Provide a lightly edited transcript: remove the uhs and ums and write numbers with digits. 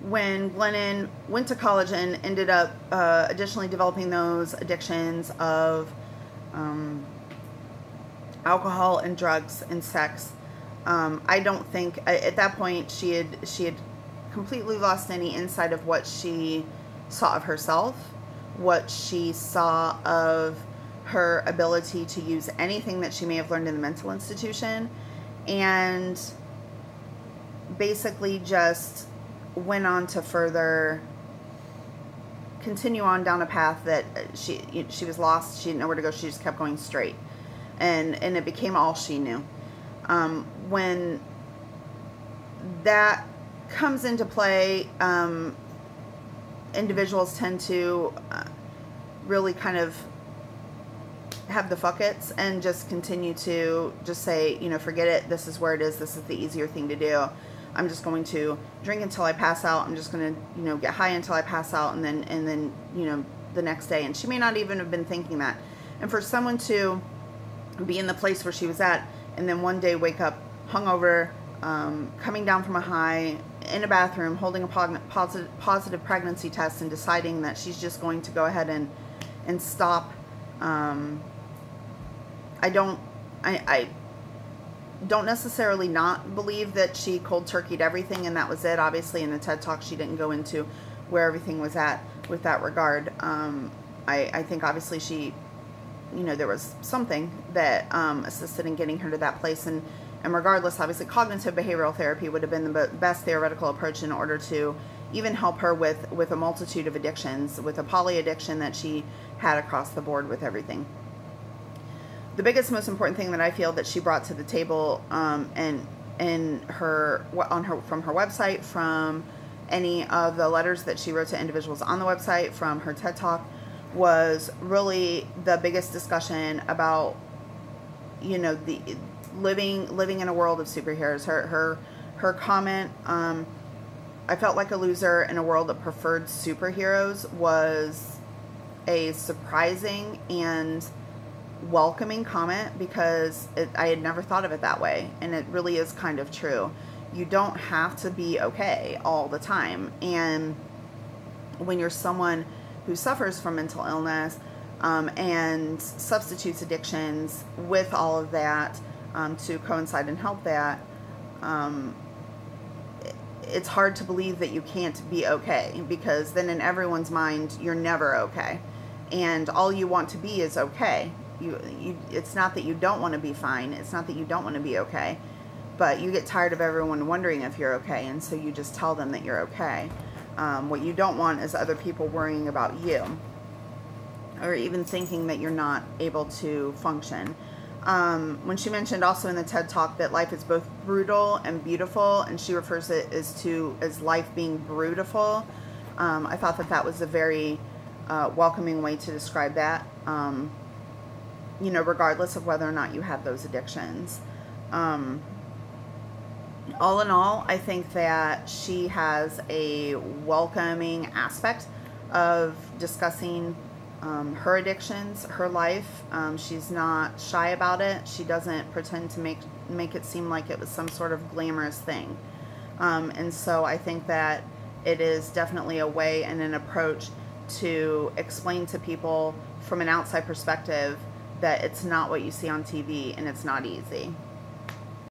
when Glennon went to college and ended up additionally developing those addictions of alcohol and drugs and sex, I don't think at that point she had completely lost any insight of what she saw of herself, what she saw of her ability to use anything that she may have learned in the mental institution, and basically just went on to further continue on down a path that she was lost. She didn't know where to go. She just kept going straight, and it became all she knew. When that comes into play, individuals tend to really kind of have the fuck it's and just continue to just say, you know, forget it. This is where it is. This is the easier thing to do. I'm just going to drink until I pass out. I'm just going to, you know, get high until I pass out, and then, you know, the next day. And she may not even have been thinking that. And for someone to be in the place where she was at, and then one day wake up hungover, coming down from a high, in a bathroom, holding a positive pregnancy test, and deciding that she's just going to go ahead and stop. I don't necessarily not believe that she cold turkeyed everything and that was it. Obviously, in the TED Talk, she didn't go into where everything was at with that regard. I think obviously she, you know, there was something that assisted in getting her to that place, and regardless, obviously cognitive behavioral therapy would have been the best theoretical approach in order to even help her with a multitude of addictions, with a poly addiction that she had across the board with everything. The biggest, most important thing that I feel that she brought to the table, and from her website, from any of the letters that she wrote to individuals on the website, from her TED Talk, was really the biggest discussion about, you know, the living in a world of superheroes. Her comment, I felt like a loser in a world that preferred superheroes, was a surprising and welcoming comment, because I had never thought of it that way, and it really is kind of true. You don't have to be okay all the time, and when you're someone who suffers from mental illness and substitutes addictions with all of that to coincide and help that, it's hard to believe that you can't be okay, because then in everyone's mind you're never okay, and all you want to be is okay. It's not that you don't want to be fine, it's not that you don't want to be okay, but you get tired of everyone wondering if you're okay, and so you just tell them that you're okay. What you don't want is other people worrying about you, or even thinking that you're not able to function. When she mentioned also in the TED Talk that life is both brutal and beautiful, and she refers it as life being brutiful, I thought that was a very welcoming way to describe that. You know, regardless of whether or not you have those addictions. All in all, I think that she has a welcoming aspect of discussing her addictions, her life. She's not shy about it. She doesn't pretend to make it seem like it was some sort of glamorous thing. And so I think that it is definitely a way and an approach to explain to people from an outside perspective that it's not what you see on TV, and it's not easy.